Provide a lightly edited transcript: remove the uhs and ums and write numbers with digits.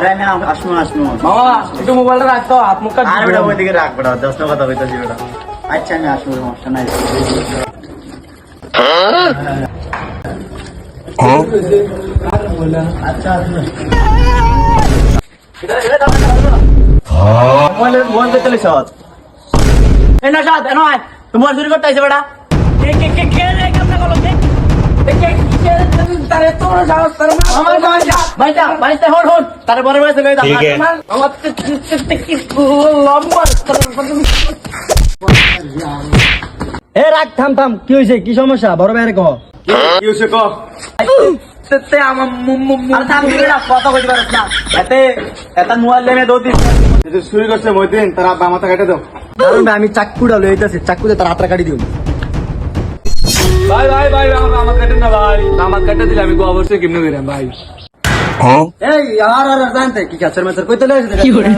আরে না আসবো বাবা একটু মোবাইলটা রাখতো হাত মুখ কাট আর বেটা ওইদিকে রাখ বেটা 10 কথা কইতাছি বেটা আচ্ছা আমি আসবো সমস্যা নাই আচ্ছা মন চলে সৎ এই না সৎ নয় তোমার চুরি করতে আইছে বেটা কে রে কেমন করলো তারে বড় বয়সে লই এ রাখ থাম থাম কি হয়েছে কি সমস্যা বড় ভাইরে কহ কি হইছে ক কথা কইতে পারছ না এত মোবাইল লেনে দৌদি চুরি করছে মইদিন তার আব্বা মাথা কেটে দাও দারুন ভাই আমি চাকুটা লইতেছি চাকুতে তার হাতটা কাটি দিও ভাই ভাই ভাই আমার কাটে না ভাই আমার কাটে দিলে আমি অবশ্যই কেমনে কইরাম ভাই এই আর জানতে কি কাছের মেছের কইতে লইছে কি করে